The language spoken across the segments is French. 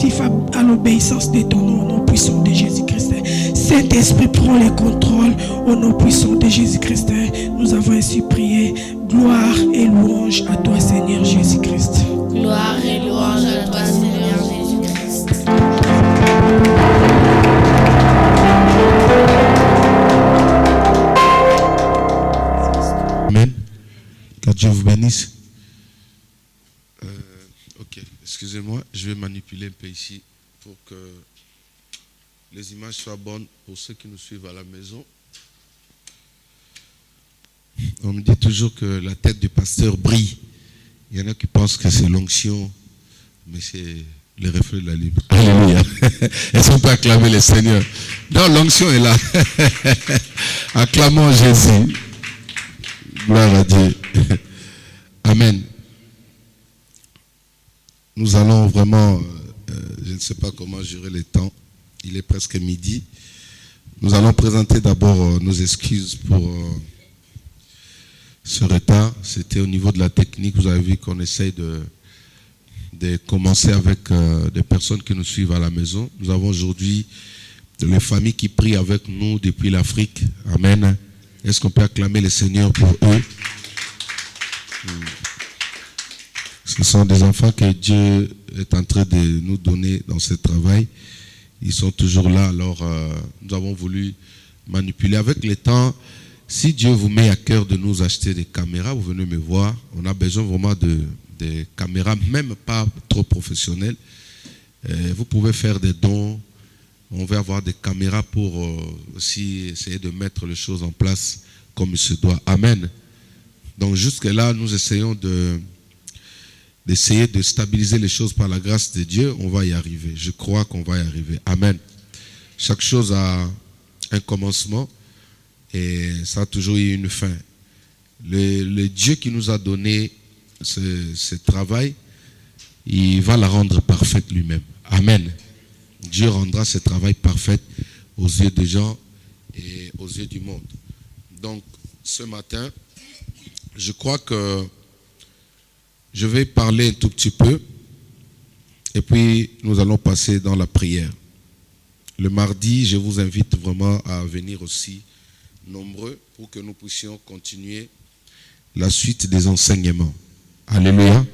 attentifs à l'obéissance de ton nom, au nom puissant de Jésus-Christ. Saint-Esprit, prends le contrôle, au nom puissant de Jésus-Christ. Nous avons ainsi prié. Gloire et louange à toi, Seigneur Jésus-Christ. Gloire et louange à toi, Seigneur Jésus-Christ. Amen. Que Dieu vous bénisse. Ok, excusez-moi, je vais manipuler un peu ici pour que les images soient bonnes pour ceux qui nous suivent à la maison. On me dit toujours que la tête du pasteur brille. Il y en a qui pensent que c'est l'onction, mais c'est le reflet de la lumière. Alléluia. Est-ce qu'on peut acclamer le Seigneur? Non, l'onction est là. Acclamons Jésus. Gloire à Dieu. Amen. Nous allons vraiment, je ne sais pas comment gérer le temps. Il est presque midi. Nous allons présenter d'abord nos excuses pour ce retard. C'était au niveau de la technique. Vous avez vu qu'on essaye de commencer avec des personnes qui nous suivent à la maison. Nous avons aujourd'hui les familles qui prient avec nous depuis l'Afrique. Amen. Est-ce qu'on peut acclamer le Seigneur pour eux? Ce sont des enfants que Dieu est en train de nous donner dans ce travail. Ils sont toujours là. Alors, nous avons voulu manipuler avec le temps. Si Dieu vous met à cœur de nous acheter des caméras, vous venez me voir. On a besoin vraiment de caméras, même pas trop professionnelles. Vous pouvez faire des dons. On va avoir des caméras pour aussi essayer de mettre les choses en place comme il se doit. Amen. Donc jusque-là, nous essayons d'essayer de stabiliser les choses par la grâce de Dieu. On va y arriver. Je crois qu'on va y arriver. Amen. Chaque chose a un commencement et ça a toujours eu une fin. Le Dieu qui nous a donné ce travail, il va la rendre parfaite lui-même. Amen. Dieu rendra ce travail parfait aux yeux des gens et aux yeux du monde. Donc, ce matin, je crois que je vais parler un tout petit peu et puis nous allons passer dans la prière. Le mardi, je vous invite vraiment à venir aussi nombreux pour que nous puissions continuer la suite des enseignements. Alléluia.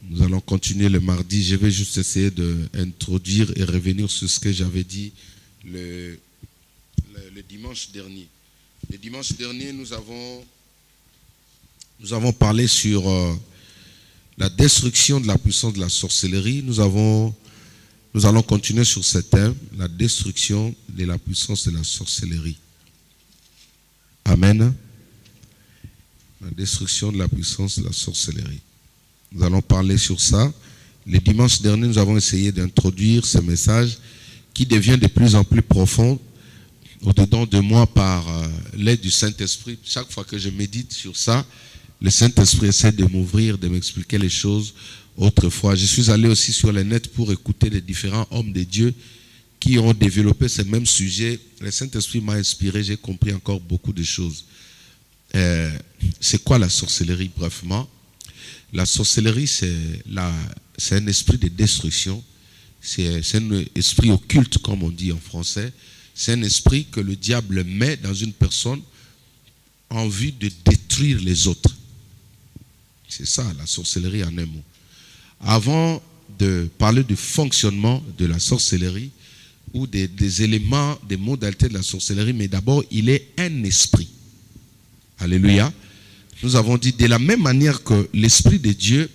Nous allons continuer le mardi. Je vais juste essayer d'introduire et revenir sur ce que j'avais dit le dimanche dernier. Le dimanche dernier, nous avons parlé sur la destruction de la puissance de la sorcellerie. Nous allons continuer sur ce thème, la destruction de la puissance de la sorcellerie. Amen. La destruction de la puissance de la sorcellerie. Nous allons parler sur ça. Le dimanche dernier, nous avons essayé d'introduire ce message qui devient de plus en plus profond au-dedans de moi par l'aide du Saint-Esprit. Chaque fois que je médite sur ça, le Saint-Esprit essaie de m'ouvrir, de m'expliquer les choses autrefois. Je suis allé aussi sur le net pour écouter les différents hommes de Dieu qui ont développé ce même sujet. Le Saint-Esprit m'a inspiré, j'ai compris encore beaucoup de choses. C'est quoi la sorcellerie, brièvement? La sorcellerie, c'est un esprit de destruction. C'est un esprit occulte, comme on dit en français. C'est un esprit que le diable met dans une personne en vue de détruire les autres. C'est ça, la sorcellerie en un mot. Avant de parler du fonctionnement de la sorcellerie ou des éléments, des modalités de la sorcellerie, mais d'abord, il est un esprit. Alléluia. Nous avons dit, de la même manière que l'Esprit de Dieu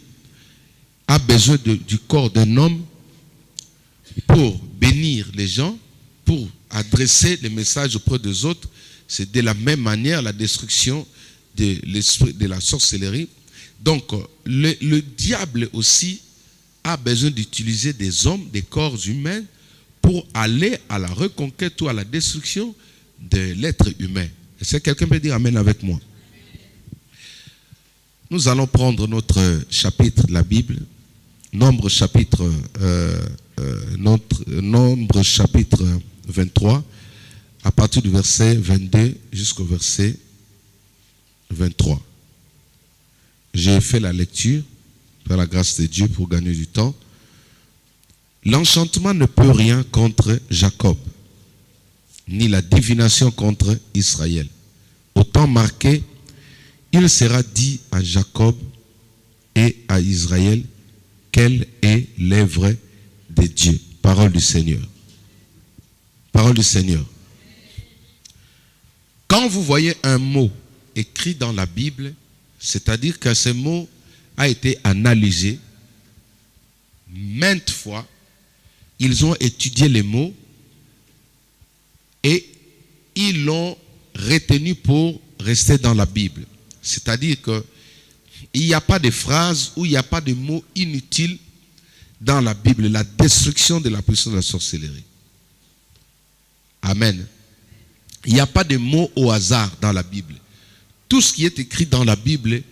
a besoin du corps d'un homme pour bénir les gens, pour adresser les messages auprès des autres, c'est de la même manière la destruction de l'esprit de la sorcellerie. Donc, le diable aussi a besoin d'utiliser des hommes, des corps humains, pour aller à la reconquête ou à la destruction de l'être humain. Est-ce que quelqu'un peut dire Amen avec moi? Nous allons prendre notre chapitre de la Bible, Nombre chapitre 23, à partir du verset 22 jusqu'au verset 23. J'ai fait la lecture par la grâce de Dieu pour gagner du temps. L'enchantement ne peut rien contre Jacob, ni la divination contre Israël. Au temps marqué, il sera dit à Jacob et à Israël quelle est l'œuvre de Dieu. Parole du Seigneur. Parole du Seigneur. Quand vous voyez un mot écrit dans la Bible, c'est-à-dire que ce mot a été analysé maintes fois, ils ont étudié les mots et ils l'ont retenu pour rester dans la Bible. C'est-à-dire qu'il n'y a pas de phrases ou il n'y a pas de mots inutiles dans la Bible. La destruction de la puissance de la sorcellerie. Amen. Il n'y a pas de mots au hasard dans la Bible. Tout ce qui est écrit dans la Bible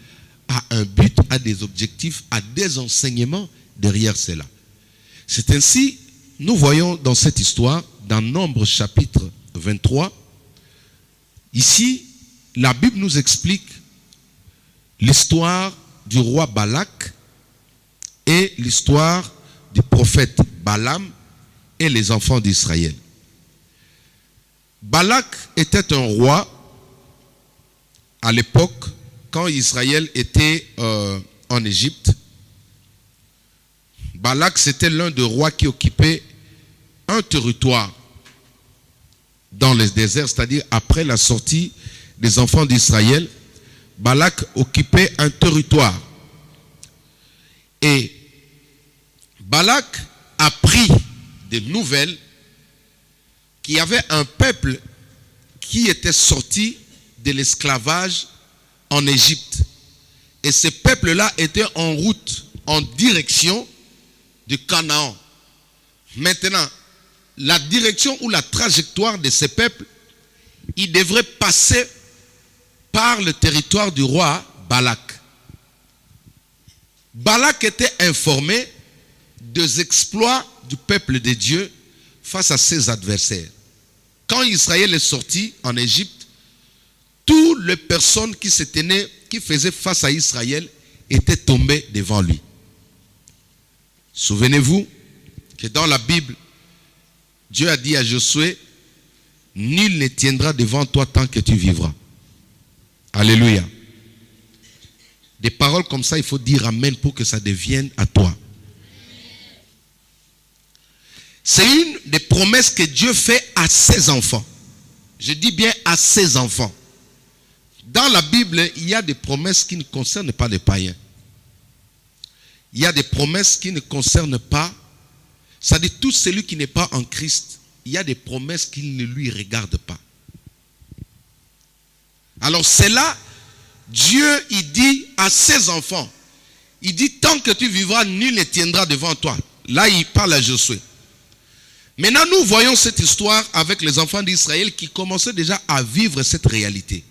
a un but, a des objectifs, a des enseignements derrière cela. C'est ainsi, nous voyons dans cette histoire, dans Nombre chapitre 23, ici, la Bible nous explique l'histoire du roi Balak et l'histoire du prophète Balaam et les enfants d'Israël. Balak était un roi à l'époque quand Israël était en Égypte. Balak, c'était l'un des rois qui occupait un territoire dans le désert, c'est-à-dire après la sortie des enfants d'Israël. Balak occupait un territoire. Et Balak a pris des nouvelles qu'il y avait un peuple qui était sorti de l'esclavage en Égypte. Et ce peuple-là était en route, en direction de Canaan. Maintenant, la direction ou la trajectoire de ce peuple, il devrait passer par le territoire du roi Balak. Balak était informé des exploits du peuple de Dieu face à ses adversaires. Quand Israël est sorti en Égypte, toutes les personnes qui se tenaient, qui faisaient face à Israël, étaient tombées devant lui. Souvenez-vous que dans la Bible, Dieu a dit à Josué, nul ne tiendra devant toi tant que tu vivras. Alléluia. Des paroles comme ça, il faut dire amen pour que ça devienne à toi. C'est une des promesses que Dieu fait à ses enfants. Je dis bien à ses enfants. Dans la Bible, il y a des promesses qui ne concernent pas les païens. Il y a des promesses qui ne concernent pas, c'est-à-dire tout celui qui n'est pas en Christ, il y a des promesses qui ne lui regardent pas. Alors c'est là, Dieu, il dit à ses enfants, il dit, tant que tu vivras, nul ne tiendra devant toi. Là, il parle à Josué. Maintenant, nous voyons cette histoire avec les enfants d'Israël qui commençaient déjà à vivre cette réalité.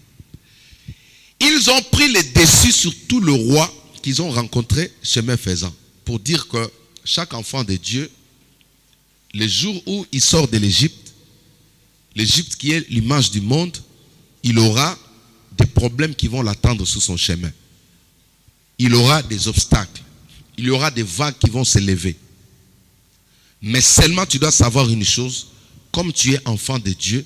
Ils ont pris le dessus sur tout le roi qu'ils ont rencontré chemin faisant. Pour dire que chaque enfant de Dieu, le jour où il sort de l'Égypte, l'Égypte qui est l'image du monde, il aura des problèmes qui vont l'attendre sur son chemin. Il aura des obstacles. Il y aura des vagues qui vont s'élever. Mais seulement tu dois savoir une chose, comme tu es enfant de Dieu,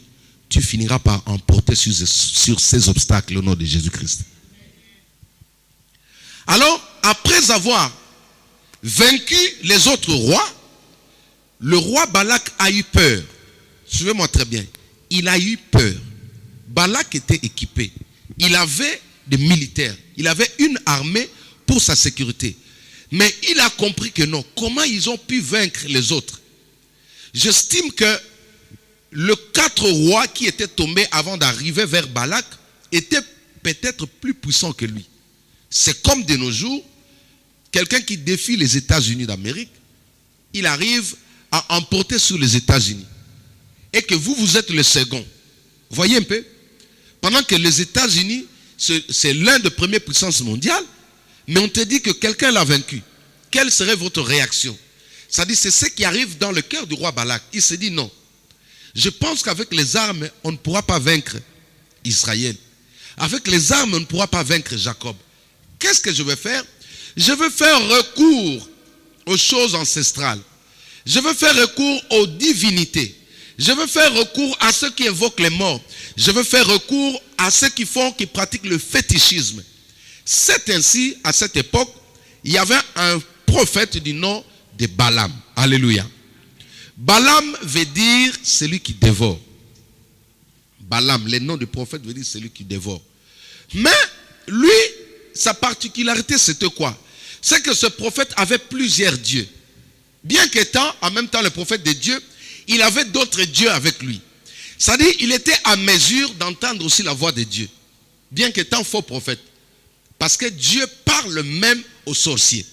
tu finiras par emporter sur ces obstacles au nom de Jésus-Christ. Alors, après avoir vaincu les autres rois, le roi Balak a eu peur. Suivez-moi très bien. Il a eu peur. Balak était équipé. Il avait des militaires. Il avait une armée pour sa sécurité. Mais il a compris que non. Comment ils ont pu vaincre les autres? J'estime que les 4 rois qui étaient tombés avant d'arriver vers Balak étaient peut-être plus puissants que lui. C'est comme de nos jours, quelqu'un qui défie les États-Unis d'Amérique, il arrive à emporter sur les États-Unis. Et que vous êtes le second. Voyez un peu? Pendant que les États-Unis, c'est l'un des premières puissances mondiales, mais on te dit que quelqu'un l'a vaincu. Quelle serait votre réaction? C'est-à-dire, c'est ce qui arrive dans le cœur du roi Balak. Il se dit non. Je pense qu'avec les armes, on ne pourra pas vaincre Israël. Avec les armes, on ne pourra pas vaincre Jacob. Qu'est-ce que je vais faire? Je vais faire recours aux choses ancestrales. Je veux faire recours aux divinités. Je veux faire recours à ceux qui évoquent les morts. Je veux faire recours à ceux qui pratiquent le fétichisme. C'est ainsi, à cette époque, il y avait un prophète du nom de Balaam. Alléluia. Balaam veut dire celui qui dévore. Balaam, le nom du prophète veut dire celui qui dévore. Mais lui, sa particularité, c'était quoi? C'est que ce prophète avait plusieurs dieux. Bien qu'étant en même temps le prophète de Dieu, il avait d'autres dieux avec lui. C'est-à-dire, il était à mesure d'entendre aussi la voix de Dieu. Bien qu'étant faux prophète. Parce que Dieu parle même aux sorciers.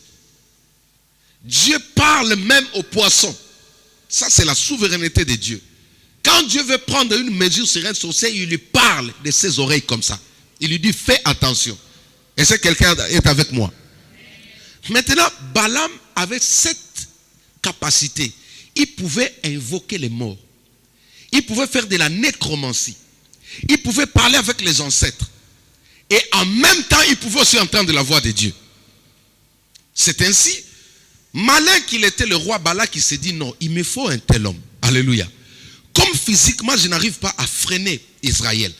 Dieu parle même aux poissons. Ça, c'est la souveraineté de Dieu. Quand Dieu veut prendre une mesure sur un sorcier, il lui parle de ses oreilles comme ça. Il lui dit, fais attention. Est-ce que quelqu'un est avec moi? Maintenant, Balaam avait cette capacité. Il pouvait invoquer les morts. Il pouvait faire de la nécromancie. Il pouvait parler avec les ancêtres. Et en même temps, il pouvait aussi entendre la voix de Dieu. C'est ainsi, malin qu'il était le roi Balak, qui s'est dit non, il me faut un tel homme. Alléluia. Comme physiquement, je n'arrive pas à freiner Israël.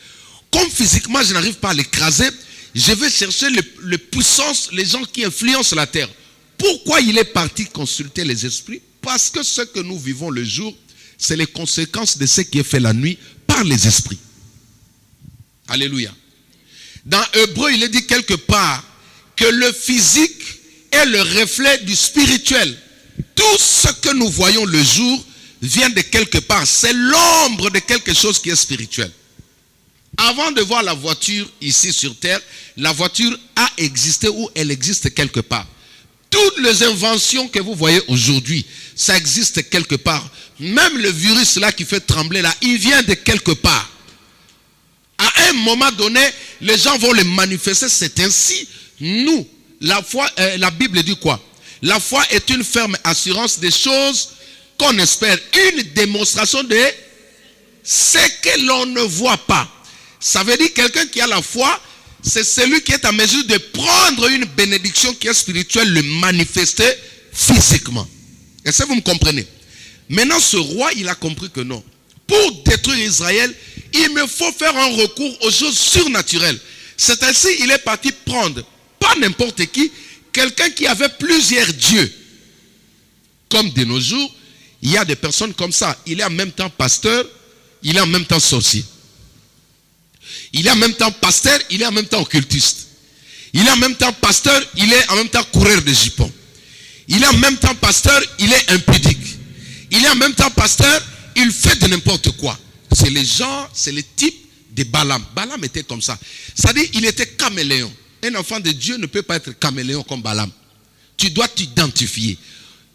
Comme physiquement, je n'arrive pas à l'écraser, je vais chercher les puissances, les gens qui influencent la terre. Pourquoi il est parti consulter les esprits? Parce que ce que nous vivons le jour, c'est les conséquences de ce qui est fait la nuit par les esprits. Alléluia. Dans Hébreu, il est dit quelque part que le physique est le reflet du spirituel. Tout ce que nous voyons le jour vient de quelque part. C'est l'ombre de quelque chose qui est spirituel. Avant de voir la voiture ici sur terre, la voiture a existé ou elle existe quelque part. Toutes les inventions que vous voyez aujourd'hui, ça existe quelque part. Même le virus là qui fait trembler là, il vient de quelque part. À un moment donné, les gens vont le manifester. C'est ainsi, nous, la foi, la Bible dit quoi? La foi est une ferme assurance des choses qu'on espère. Une démonstration de ce que l'on ne voit pas. Ça veut dire quelqu'un qui a la foi, c'est celui qui est en mesure de prendre une bénédiction qui est spirituelle, le manifester physiquement. Est-ce que vous me comprenez? Maintenant, ce roi, il a compris que non. Pour détruire Israël, il me faut faire un recours aux choses surnaturelles. C'est ainsi il est parti prendre, pas n'importe qui, quelqu'un qui avait plusieurs dieux. Comme de nos jours, il y a des personnes comme ça. Il est en même temps pasteur, il est en même temps sorcier. Il est en même temps pasteur, il est en même temps occultiste. Il est en même temps pasteur, il est en même temps coureur de jupons. Il est en même temps pasteur, il est impudique. Il est en même temps pasteur, il fait de n'importe quoi. C'est les gens, c'est le type de Balaam. Balaam était comme ça. C'est-à-dire, il était caméléon. Un enfant de Dieu ne peut pas être caméléon comme Balaam. Tu dois t'identifier.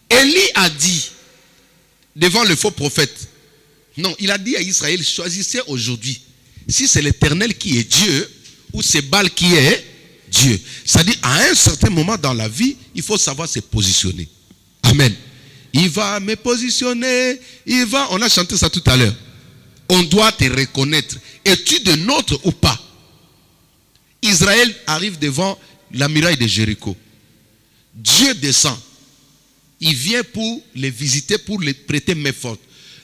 Élie a dit, devant le faux prophète, non, il a dit à Israël, choisissez aujourd'hui si c'est l'Éternel qui est Dieu ou c'est Baal qui est Dieu. C'est-à-dire, à un certain moment dans la vie, il faut savoir se positionner. Amen. Il va me positionner, il va... On a chanté ça tout à l'heure. On doit te reconnaître. Es-tu de nôtre ou pas? Israël arrive devant la muraille de Jéricho. Dieu descend. Il vient pour les visiter, pour les prêter main forte.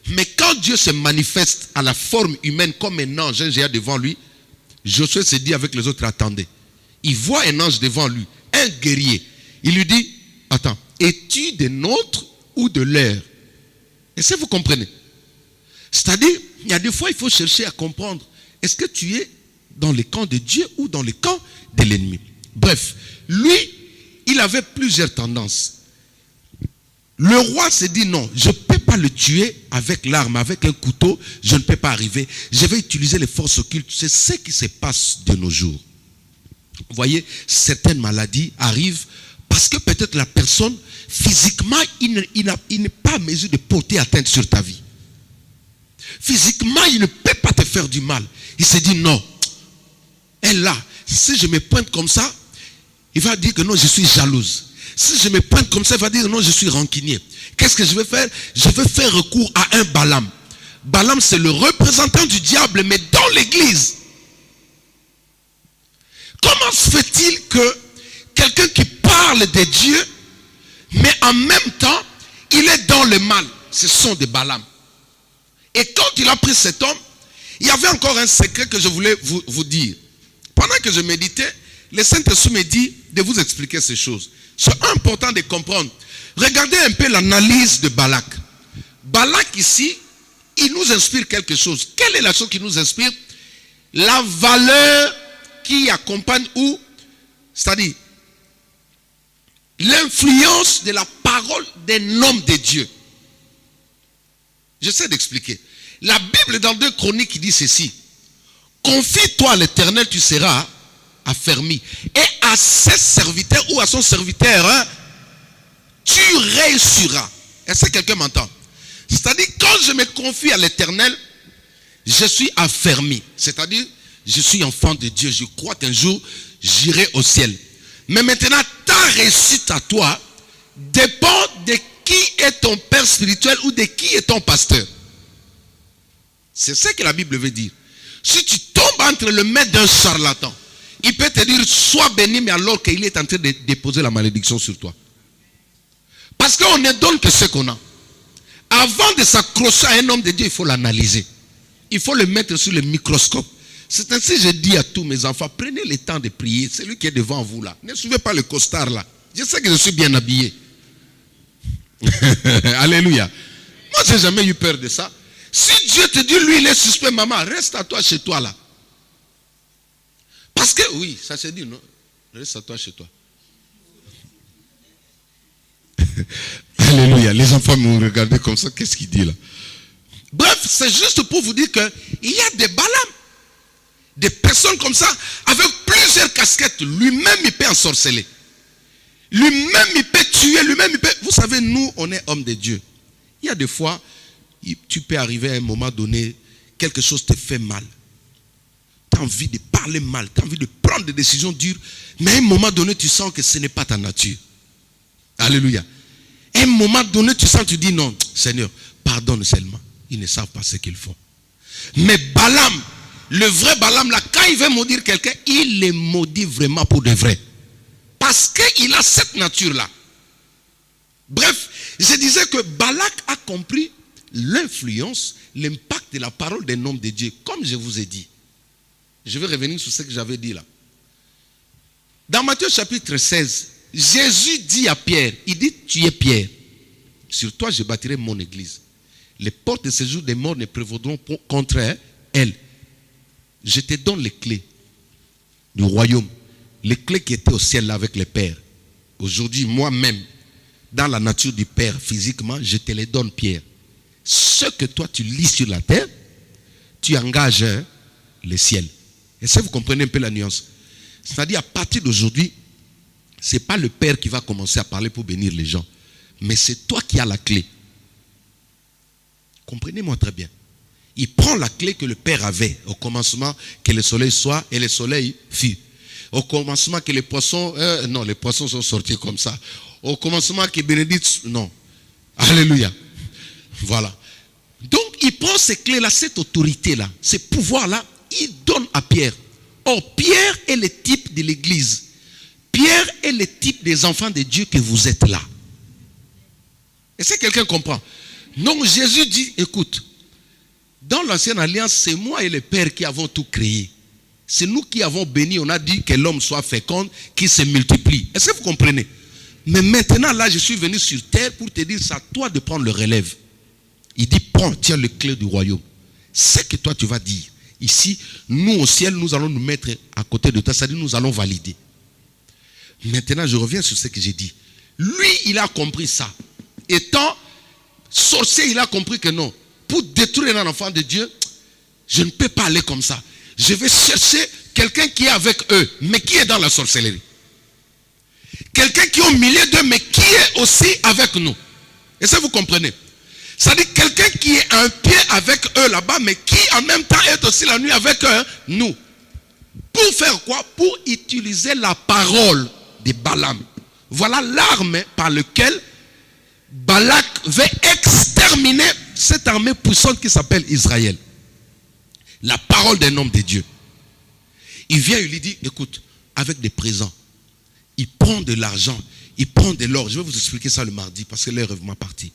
Mais quand Dieu se manifeste à la forme humaine comme un ange, un géant devant lui, Josué se dit avec les autres, attendez. Il voit un ange devant lui, un guerrier. Il lui dit, attends, es-tu de nôtre ou de leur? Est-ce que vous comprenez? C'est-à-dire, il y a des fois, il faut chercher à comprendre. Est-ce que tu es dans le camp de Dieu ou dans le camp de l'ennemi? Bref, lui, il avait plusieurs tendances. Le roi s'est dit non, je ne peux pas le tuer avec l'arme, avec un couteau, je ne peux pas arriver. Je vais utiliser les forces occultes. C'est ce qui se passe de nos jours. Vous voyez, certaines maladies arrivent parce que peut-être la personne, physiquement, il n'est pas en mesure de porter atteinte sur ta vie. Physiquement, il ne peut pas te faire du mal. Il s'est dit non. Et là, si je me pointe comme ça, il va dire que non, je suis jalouse. Si je me pointe comme ça, il va dire non, je suis rancunier. Qu'est-ce que je vais faire? Je vais faire recours à un Balaam. Balaam, c'est le représentant du diable, mais dans l'église. Comment se fait-il que quelqu'un qui parle de Dieu, mais en même temps, il est dans le mal. Ce sont des Balaam. Et quand il a pris cet homme, il y avait encore un secret que je voulais vous dire. Pendant que je méditais, le Saint-Esprit me dit de vous expliquer ces choses. C'est important de comprendre. Regardez un peu l'analyse de Balak. Balak ici, il nous inspire quelque chose. Quelle est la chose qui nous inspire? La valeur qui accompagne ou, c'est-à-dire l'influence de la parole d'un homme de Dieu. J'essaie d'expliquer. La Bible dans 2 Chroniques dit ceci. Confie-toi à l'Éternel, tu seras affermi. Et à ses serviteurs ou à son serviteur, hein, tu réussiras. Est-ce que quelqu'un m'entend? C'est-à-dire, quand je me confie à l'Éternel, je suis affermi. C'est-à-dire, je suis enfant de Dieu. Je crois qu'un jour, j'irai au ciel. Mais maintenant, ta réussite à toi dépend de qui est ton père spirituel ou de qui est ton pasteur. C'est ça que la Bible veut dire. Si tu tombes entre le maître d'un charlatan, il peut te dire, sois béni, mais alors qu'il est en train de déposer la malédiction sur toi. Parce qu'on ne donne que ce qu'on a. Avant de s'accrocher à un homme de Dieu, il faut l'analyser. Il faut le mettre sur le microscope. C'est ainsi que je dis à tous mes enfants, prenez le temps de prier. Celui qui est devant vous là. Ne suivez pas le costard là. Je sais que je suis bien habillé. Alléluia. Moi, je n'ai jamais eu peur de ça. Si Dieu te dit, lui, il est suspect, maman, reste à toi chez toi là. Parce que, oui, ça se dit, non? Reste à toi chez toi. Alléluia. Les enfants m'ont regardé comme ça. Qu'est-ce qu'il dit là? Bref, c'est juste pour vous dire qu'il y a des Balaam. Des personnes comme ça, avec plusieurs casquettes. Lui-même, il peut ensorceler. Lui-même, il peut tuer. Lui-même, il peut... Vous savez, nous, on est hommes de Dieu. Il y a des fois, tu peux arriver à un moment donné, quelque chose te fait mal. Tu as envie de parler mal. Tu as envie de prendre des décisions dures. Mais à un moment donné, tu sens que ce n'est pas ta nature. Alléluia. À un moment donné, tu sens, tu dis non, Seigneur, pardonne seulement. Ils ne savent pas ce qu'ils font. Mais Balaam, le vrai Balaam, là, quand il veut maudire quelqu'un, il le maudit vraiment pour de vrai. Parce qu'il a cette nature-là. Bref, je disais que Balak a compris l'influence, l'impact de la parole d'un homme de Dieu. Comme je vous ai dit. Je vais revenir sur ce que j'avais dit là. Dans Matthieu chapitre 16, Jésus dit à Pierre, il dit, tu es Pierre. Sur toi, je bâtirai mon église. Les portes de ce jour des morts ne prévaudront contre elle. Je te donne les clés du royaume. Les clés qui étaient au ciel là avec les pères. Aujourd'hui, moi-même, dans la nature du Père, physiquement, je te les donne, Pierre. Ce que toi, tu lis sur la terre, tu engages le ciel. Est-ce que vous comprenez un peu la nuance? C'est-à-dire, à partir d'aujourd'hui, ce n'est pas le Père qui va commencer à parler pour bénir les gens. Mais c'est toi qui as la clé. Comprenez-moi très bien. Il prend la clé que le Père avait au commencement, que le soleil soit, et le soleil fut. Au commencement que les poissons, non, les poissons sont sortis comme ça. Au commencement que bénédicte, non. Alléluia. Voilà. Donc, il prend ces clés-là, cette autorité-là, ces pouvoirs-là, il donne à Pierre. Or, Pierre est le type de l'église. Pierre est le type des enfants de Dieu que vous êtes là. Est-ce que quelqu'un comprend? Non, Jésus dit, écoute, dans l'ancienne alliance, c'est moi et le Père qui avons tout créé. C'est nous qui avons béni, on a dit que l'homme soit fécond, qu'il se multiplie. Est-ce que vous comprenez? Mais maintenant, là, je suis venu sur terre pour te dire, c'est à toi de prendre le relève. Il dit, prends, tiens le clé du royaume. C'est que toi, tu vas dire. Ici, nous au ciel, nous allons nous mettre à côté de toi, c'est-à-dire nous allons valider. Maintenant, je reviens sur ce que j'ai dit. Lui, il a compris ça. Étant sorcier, il a compris que non. Pour détruire un enfant de Dieu, je ne peux pas aller comme ça. Je vais chercher quelqu'un qui est avec eux, mais qui est dans la sorcellerie. Quelqu'un qui est au milieu d'eux, mais qui est aussi avec nous. Est-ce que vous comprenez? C'est-à-dire quelqu'un qui est un pied avec eux là-bas, mais qui en même temps est aussi la nuit avec nous. Pour faire quoi? Pour utiliser la parole de Balaam. Voilà l'arme par laquelle Balak veut exterminer cette armée puissante qui s'appelle Israël. La parole d'un homme de Dieu. Il vient, il lui dit, écoute, avec des présents, il prend de l'argent, il prend de l'or. Je vais vous expliquer ça le mardi parce que l'heure est vraiment partie.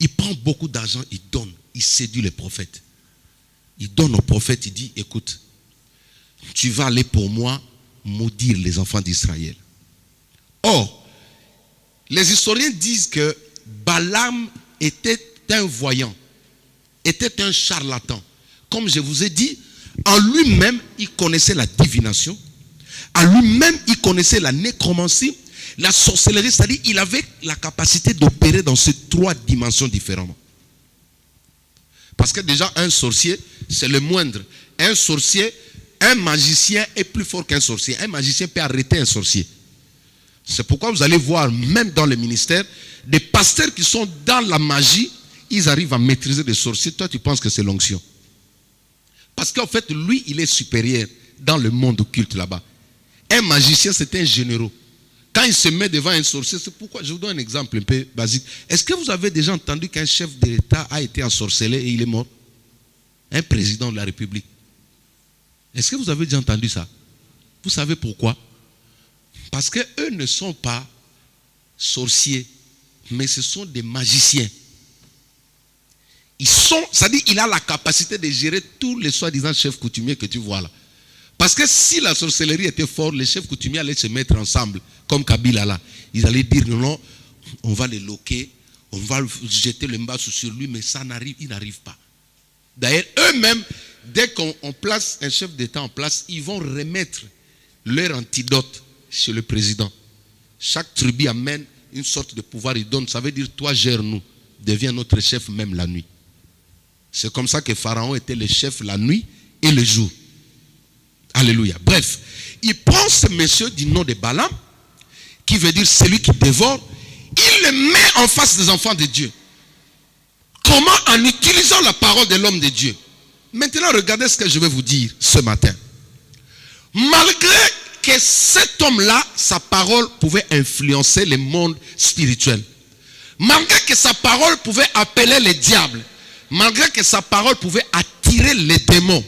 Il prend beaucoup d'argent, il donne, il séduit les prophètes. Il donne aux prophètes, il dit, écoute, tu vas aller pour moi maudire les enfants d'Israël. Or, les historiens disent que Balaam était un voyant, était un charlatan. Comme je vous ai dit, en lui-même, il connaissait la divination. En lui-même, il connaissait la nécromancie, la sorcellerie, c'est-à-dire qu'il avait la capacité d'opérer dans ces 3 dimensions différemment. Parce que déjà, un sorcier, c'est le moindre. Un sorcier, un magicien est plus fort qu'un sorcier. Un magicien peut arrêter un sorcier. C'est pourquoi vous allez voir, même dans le ministère, des pasteurs qui sont dans la magie, ils arrivent à maîtriser des sorciers. Toi, tu penses que c'est l'onction. Parce qu'en fait, lui, il est supérieur dans le monde occulte là-bas. Un magicien, c'est un généraux. Quand il se met devant un sorcier, c'est pourquoi, je vous donne un exemple un peu basique. Est-ce que vous avez déjà entendu qu'un chef d'État a été ensorcelé et il est mort? Un président de la République. Est-ce que vous avez déjà entendu ça? Vous savez pourquoi? Parce qu'eux ne sont pas sorciers, mais ce sont des magiciens. Ils sont, c'est-à-dire qu'il a la capacité de gérer tous les soi-disant chefs coutumiers que tu vois là. Parce que si la sorcellerie était forte, les chefs coutumiers allaient se mettre ensemble, comme Kabila là. Ils allaient dire non, on va les loquer, on va jeter le mbassou sur lui, mais ça n'arrive, il n'arrive pas. D'ailleurs, eux-mêmes, dès qu'on place un chef d'État en place, ils vont remettre leur antidote chez le président. Chaque tribu amène une sorte de pouvoir, il donne. Ça veut dire, toi, gère-nous, deviens notre chef même la nuit. C'est comme ça que Pharaon était le chef la nuit et le jour. Alléluia. Bref, il prend ce monsieur du nom de Balaam, qui veut dire celui qui dévore, il le met en face des enfants de Dieu. Comment? En utilisant la parole de l'homme de Dieu. Maintenant, regardez ce que je vais vous dire ce matin. Malgré que cet homme-là, sa parole pouvait influencer le monde spirituel, malgré que sa parole pouvait appeler les diables, malgré que sa parole pouvait attirer les démons,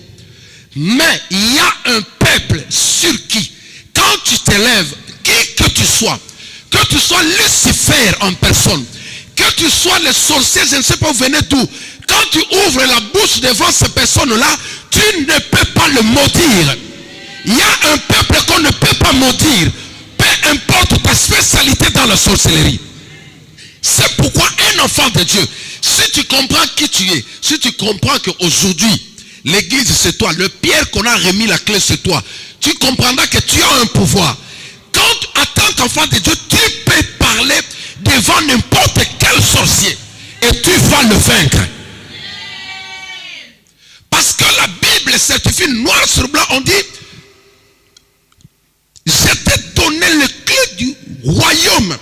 mais il y a un peuple sur qui, quand tu t'élèves, qui que tu sois Lucifer en personne, que tu sois le sorcier, je ne sais pas où venez d'où, quand tu ouvres la bouche devant ces personnes-là, tu ne peux pas le maudire. Il y a un peuple qu'on ne peut pas maudire, peu importe ta spécialité dans la sorcellerie. C'est pourquoi un enfant de Dieu, si tu comprends qui tu es, si tu comprends qu'aujourd'hui, l'église c'est toi, le pierre qu'on a remis la clé c'est toi, tu comprendras que tu as un pouvoir. Quand, en tant qu'enfant de Dieu, tu peux parler devant n'importe quel sorcier et tu vas le vaincre. Parce que la Bible certifie noir sur blanc, on dit, je t'ai donné les clés du royaume.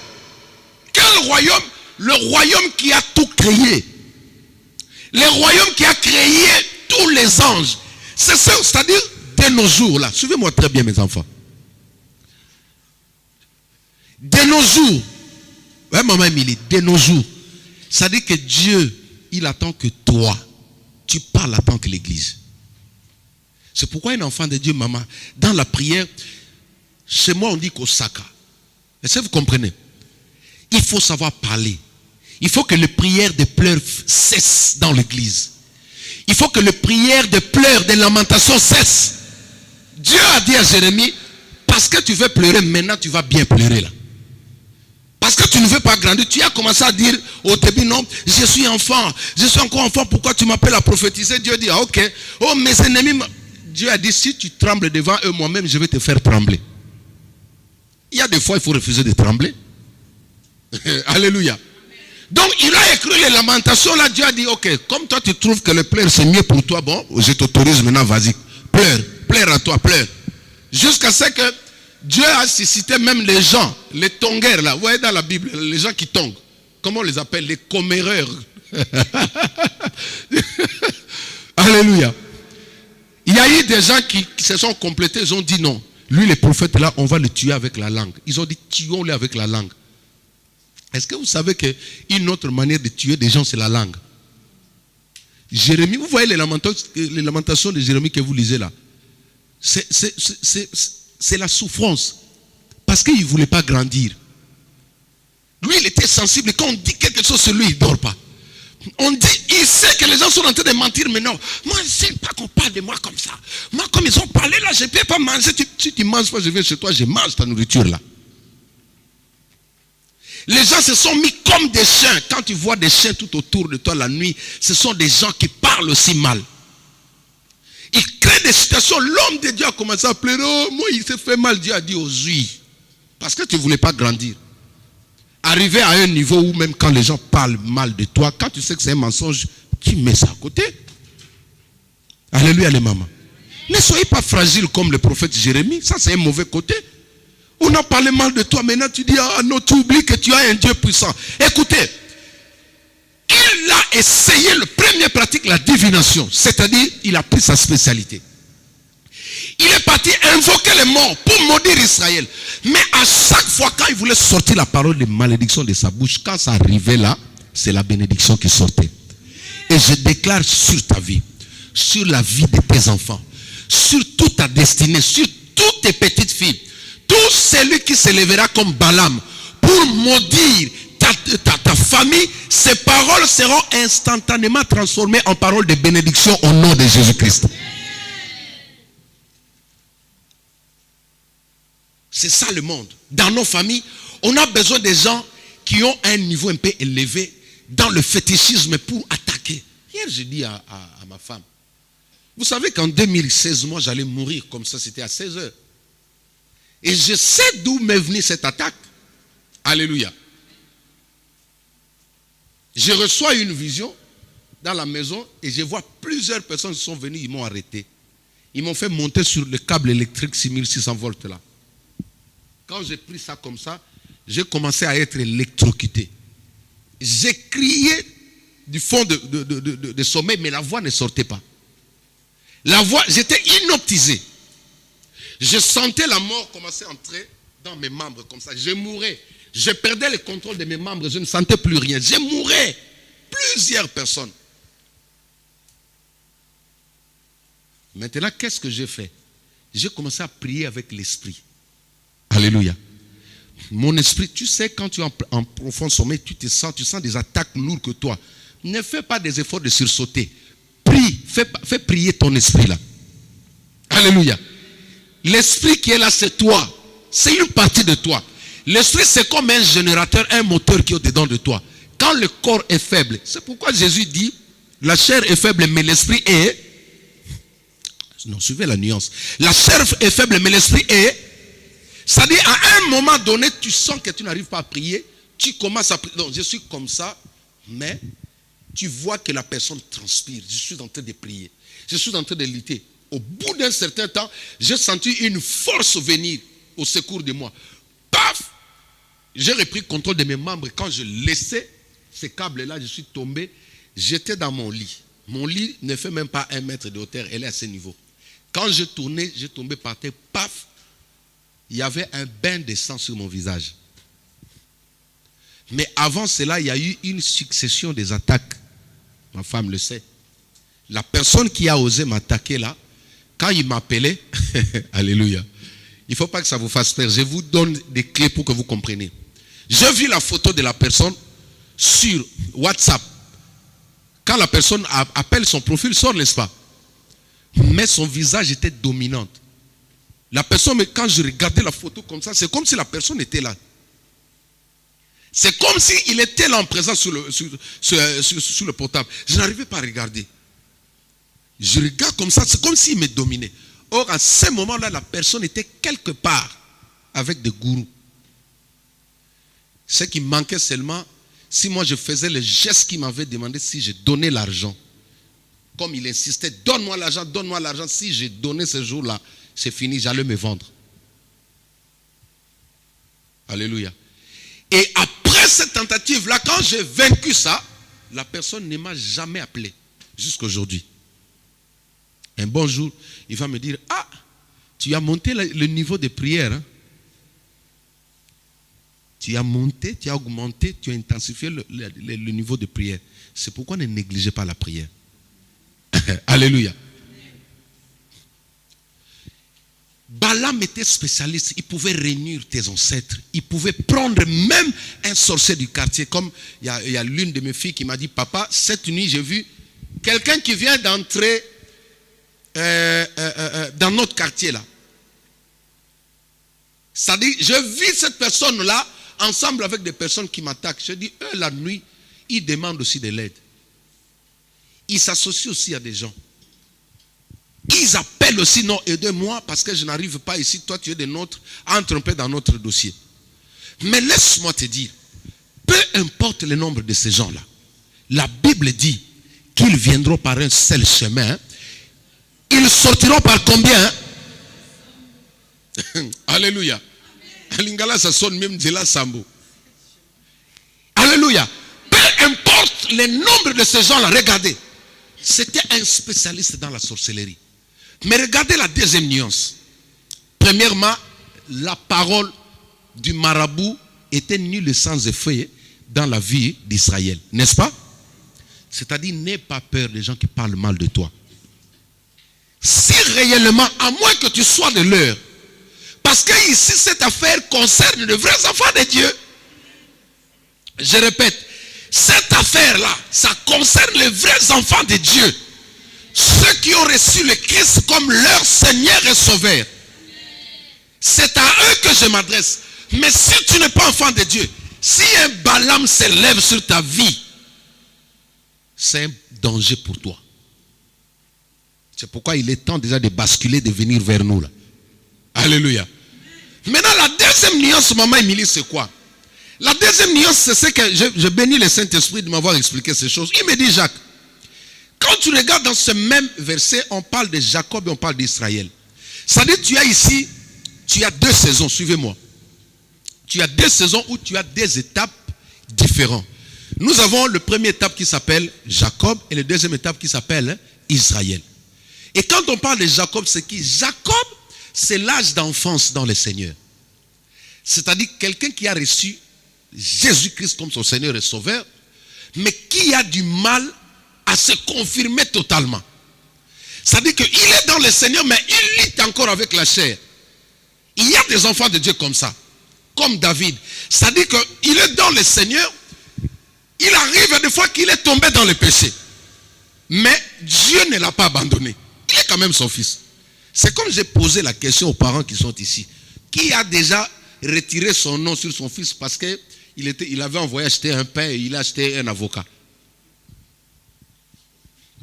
Quel royaume? Le royaume qui a tout créé. Le royaume qui a créé tous les anges. C'est ça, c'est-à-dire de nos jours là. Suivez-moi très bien mes enfants. De nos jours, ouais, maman Émilie, de nos jours, ça dit que Dieu, il attend que toi, tu parles en tant que l'église. C'est pourquoi un enfant de Dieu, maman, dans la prière, chez moi on dit Kosaka. Est-ce que vous comprenez? Il faut savoir parler. Il faut que les prières de pleurs cessent dans l'église. Il faut que les prières de pleurs, de lamentations cessent. Dieu a dit à Jérémie, parce que tu veux pleurer, maintenant tu vas bien pleurer là. Parce que tu ne veux pas grandir, tu as commencé à dire au début, non, je suis enfant, je suis encore enfant, pourquoi tu m'appelles à prophétiser? Dieu dit, ah, ok, oh mes ennemis, Dieu a dit, si tu trembles devant eux, moi-même je vais te faire trembler. Il y a des fois, il faut refuser de trembler. Alléluia. Donc il a écrit les lamentations là, Dieu a dit, ok, comme toi tu trouves que le pleurs c'est mieux pour toi, bon, je t'autorise maintenant, vas-y, pleure à toi, pleure. Jusqu'à ce que Dieu a suscité même les gens, les tongueurs là, vous voyez dans la Bible, les gens qui tonguent, comment on les appelle? Les comméreurs. Alléluia. Il y a eu des gens qui se sont complétés, ils ont dit non, lui les prophètes là, on va le tuer avec la langue. Ils ont dit tuons-le avec la langue. Est-ce que vous savez qu'une autre manière de tuer des gens, c'est la langue? Jérémie, vous voyez les lamentations de Jérémie que vous lisez là. C'est la souffrance. Parce qu'il ne voulait pas grandir. Lui, il était sensible. Et quand on dit quelque chose sur lui, il ne dort pas. On dit, il sait que les gens sont en train de mentir, mais non. Moi, je n'aime pas qu'on parle de moi comme ça. Moi, comme ils ont parlé là, je ne peux pas manger. Si tu ne manges pas, je viens chez toi, je mange ta nourriture là. Les gens se sont mis comme des chiens. Quand tu vois des chiens tout autour de toi la nuit, ce sont des gens qui parlent aussi mal. Ils créent des situations. L'homme de Dieu a commencé à pleurer. Oh, moi, il s'est fait mal. Dieu a dit aux oui. Parce que tu ne voulais pas grandir. Arriver à un niveau où même quand les gens parlent mal de toi, quand tu sais que c'est un mensonge, tu mets ça à côté. Alléluia les mamans. Ne soyez pas fragiles comme le prophète Jérémie. Ça, c'est un mauvais côté. On a parlé mal de toi. Maintenant, tu dis, ah non, tu oublies que tu as un Dieu puissant. Écoutez, il a essayé, le premier pratique, la divination. C'est-à-dire, il a pris sa spécialité. Il est parti invoquer les morts pour maudire Israël. Mais à chaque fois, quand il voulait sortir la parole de malédiction de sa bouche, quand ça arrivait là, c'est la bénédiction qui sortait. Et je déclare sur ta vie, sur la vie de tes enfants, sur toute ta destinée, sur toutes tes petites filles, tout celui qui se lèvera comme Balaam pour maudire ta famille, ces paroles seront instantanément transformées en paroles de bénédiction au nom de Jésus-Christ. C'est ça le monde. Dans nos familles, on a besoin des gens qui ont un niveau un peu élevé dans le fétichisme pour attaquer. Hier, j'ai dit à ma femme, vous savez qu'en 2016, moi, j'allais mourir comme ça, c'était à 16 heures. Et je sais d'où m'est venue cette attaque. Alléluia. Je reçois une vision dans la maison et je vois plusieurs personnes qui sont venues, ils m'ont arrêté. Ils m'ont fait monter sur le câble électrique 6600 volts là. Quand j'ai pris ça comme ça, j'ai commencé à être électrocuté. J'ai crié du fond de sommeil, mais la voix ne sortait pas. La voix, j'étais inoptisé. Je sentais la mort commencer à entrer dans mes membres comme ça. Je mourais. Je perdais le contrôle de mes membres. Je ne sentais plus rien. Je mourais. Plusieurs personnes. Maintenant, qu'est-ce que j'ai fait? J'ai commencé à prier avec l'esprit. Alléluia. Mon esprit, tu sais, quand tu es en profond sommeil, tu sens des attaques lourdes que toi. Ne fais pas des efforts de sursauter. Prie. Fais prier ton esprit là. Alléluia. L'esprit qui est là, c'est toi. C'est une partie de toi. L'esprit, c'est comme un générateur, un moteur qui est au-dedans de toi. Quand le corps est faible, c'est pourquoi Jésus dit, la chair est faible, mais l'esprit est... Non, suivez la nuance. La chair est faible, mais l'esprit est... C'est-à-dire, à un moment donné, tu sens que tu n'arrives pas à prier, tu commences à prier. Donc, je suis comme ça, mais tu vois que la personne transpire. Je suis en train de prier. Je suis en train de lutter. Au bout d'un certain temps, j'ai senti une force venir au secours de moi. Paf! J'ai repris le contrôle de mes membres. Quand je laissais ces câbles-là, je suis tombé. J'étais dans mon lit. Mon lit ne fait même pas 1 mètre de hauteur. Elle est à ce niveau. Quand je tournais, j'ai tombé par terre. Paf! Il y avait un bain de sang sur mon visage. Mais avant cela, il y a eu une succession des attaques. Ma femme le sait. La personne qui a osé m'attaquer là, quand il m'appelait, alléluia, il ne faut pas que ça vous fasse peur. Je vous donne des clés pour que vous compreniez. J'ai vu la photo de la personne sur WhatsApp. Quand la personne appelle, son profil sort, n'est-ce pas? Mais son visage était dominant. La personne, quand je regardais la photo comme ça, c'est comme si la personne était là. C'est comme s'il était là en présence sur le portable. Je n'arrivais pas à regarder. Je regarde comme ça, c'est comme s'il me dominait. Or, à ce moment-là, la personne était quelque part avec des gourous. Ce qui manquait seulement, si moi je faisais le geste qu'il m'avait demandé, si je donnais l'argent. Comme il insistait, donne-moi l'argent, donne-moi l'argent. Si j'ai donné ce jour-là, c'est fini, j'allais me vendre. Alléluia. Et après cette tentative-là, quand j'ai vaincu ça, la personne ne m'a jamais appelé jusqu'à aujourd'hui. Un bon jour, il va me dire, ah, tu as monté le niveau de prière. Hein? Tu as monté, tu as augmenté, tu as intensifié le niveau de prière. C'est pourquoi ne négligez pas la prière. Alléluia. Balaam était spécialiste, il pouvait réunir tes ancêtres, il pouvait prendre même un sorcier du quartier. Comme il y a l'une de mes filles qui m'a dit, papa, cette nuit j'ai vu quelqu'un qui vient d'entrer dans notre quartier là. Ça dit, je vis cette personne-là ensemble avec des personnes qui m'attaquent. Je dis, eux la nuit, ils demandent aussi de l'aide. Ils s'associent aussi à des gens. Ils appellent aussi, non, aidez-moi parce que je n'arrive pas ici, toi tu es des nôtres, entre un peu dans notre dossier. Mais laisse-moi te dire, peu importe le nombre de ces gens-là, la Bible dit qu'ils viendront par un seul chemin. Ils sortiront par combien? Alléluia. Lingala, ça sonne même de la Sambo. Alléluia. Peu importe le nombre de ces gens-là, regardez. C'était un spécialiste dans la sorcellerie. Mais regardez la deuxième nuance. Premièrement, la parole du marabout était nulle sans effet dans la vie d'Israël. N'est-ce pas? C'est-à-dire, n'aie pas peur des gens qui parlent mal de toi. Si réellement, à moins que tu sois de leur, parce que ici, cette affaire concerne de vrais enfants de Dieu. Je répète, cette affaire-là, ça concerne les vrais enfants de Dieu. Ceux qui ont reçu le Christ comme leur Seigneur et Sauveur. C'est à eux que je m'adresse. Mais si tu n'es pas enfant de Dieu, si un Balaam s'élève sur ta vie, c'est un danger pour toi. C'est pourquoi il est temps déjà de basculer, de venir vers nous là. Alléluia. Maintenant, la deuxième nuance, maman Émilie, c'est quoi? La deuxième nuance, c'est ce que je bénis le Saint-Esprit de m'avoir expliqué ces choses. Il me dit, Jacques, quand tu regardes dans ce même verset, on parle de Jacob et on parle d'Israël. Ça dit, tu as ici, tu as deux saisons, suivez-moi. Tu as deux saisons où tu as des étapes différentes. Nous avons le premier étape qui s'appelle Jacob et le deuxième étape qui s'appelle Israël. Et quand on parle de Jacob, c'est qui? Jacob, c'est l'âge d'enfance dans le Seigneur. C'est-à-dire quelqu'un qui a reçu Jésus-Christ comme son Seigneur et Sauveur, mais qui a du mal à se confirmer totalement. C'est-à-dire qu'il est dans le Seigneur, mais il lutte encore avec la chair. Il y a des enfants de Dieu comme ça, comme David. C'est-à-dire qu'il est dans le Seigneur, il arrive des fois qu'il est tombé dans le péché. Mais Dieu ne l'a pas abandonné. Il est quand même son fils. C'est comme j'ai posé la question aux parents qui sont ici. Qui a déjà retiré son nom sur son fils parce qu'il avait envoyé acheter un pain et il a acheté un avocat?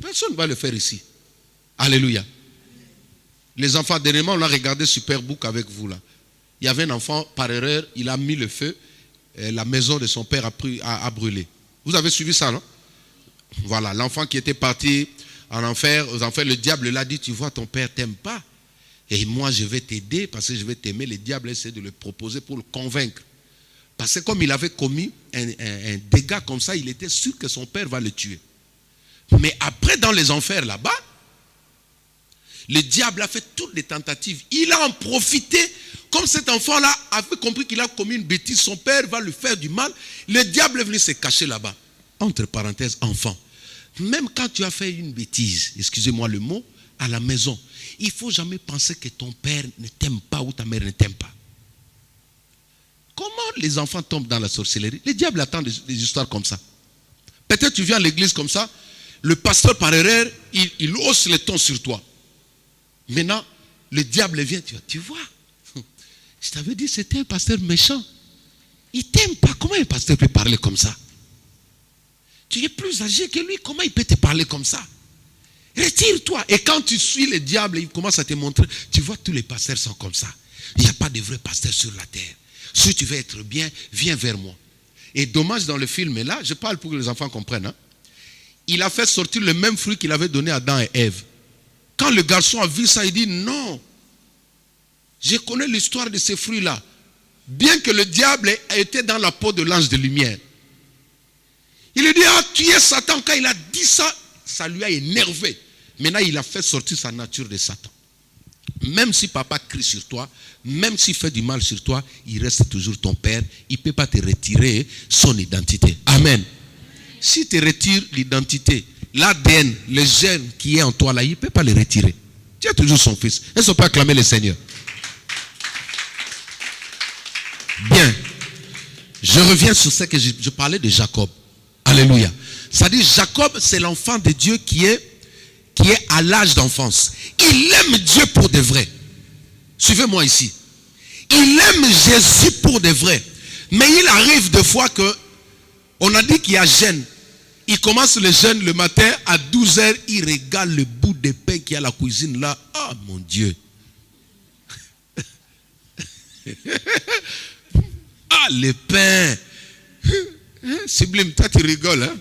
Personne ne va le faire ici. Alléluia. Les enfants, dernièrement, on a regardé Superbook avec vous là. Il y avait un enfant, par erreur, il a mis le feu. La maison de son père a brûlé. Vous avez suivi ça, non? Voilà, l'enfant qui était parti en enfer, aux enfers, le diable l'a dit, tu vois, ton père t'aime pas. Et moi, je vais t'aider parce que je vais t'aimer. Le diable essaie de le proposer pour le convaincre. Parce que comme il avait commis un dégât comme ça, il était sûr que son père va le tuer. Mais après, dans les enfers là-bas, le diable a fait toutes les tentatives. Il a en profité. Comme cet enfant-là avait compris qu'il a commis une bêtise, son père va lui faire du mal. Le diable est venu se cacher là-bas. Entre parenthèses, enfant. Même quand tu as fait une bêtise, excusez-moi le mot, à la maison, il ne faut jamais penser que ton père ne t'aime pas ou ta mère ne t'aime pas. Comment les enfants tombent dans la sorcellerie? Le diable attend des histoires comme ça. Peut-être tu viens à l'église comme ça, le pasteur par erreur, il hausse le ton sur toi. Maintenant, le diable vient, tu vois, je t'avais dit c'était un pasteur méchant. Il ne t'aime pas. Comment un pasteur peut parler comme ça? Tu es plus âgé que lui, comment il peut te parler comme ça? Retire-toi. Et quand tu suis le diable, il commence à te montrer, tu vois, tous les pasteurs sont comme ça. Il n'y a pas de vrais pasteurs sur la terre. Si tu veux être bien, viens vers moi. Et dommage dans le film, là, je parle pour que les enfants comprennent. Hein? Il a fait sortir le même fruit qu'il avait donné à Adam et Ève. Quand le garçon a vu ça, il dit non. Je connais l'histoire de ces fruits-là. Bien que le diable ait été dans la peau de l'ange de lumière. Il lui dit, ah, tu es Satan. Quand il a dit ça, ça lui a énervé. Maintenant, il a fait sortir sa nature de Satan. Même si papa crie sur toi, même s'il fait du mal sur toi, il reste toujours ton père. Il ne peut pas te retirer son identité. Amen. Si tu retires l'identité, l'ADN, le gène qui est en toi là, il ne peut pas le retirer. Tu es toujours son fils. Est-ce qu'on peut acclamer le Seigneur? Je reviens sur ce que je parlais de Jacob. Alléluia. C'est-à-dire Jacob, c'est l'enfant de Dieu qui est à l'âge d'enfance. Il aime Dieu pour de vrai. Suivez-moi ici. Il aime Jésus pour de vrai. Mais il arrive des fois que on a dit qu'il y a jeûne. Il commence le jeûne le matin à 12h. Il regarde le bout de pain qui est à la cuisine là. Ah mon Dieu. Ah le pain. Sublime, toi tu rigoles. Hein?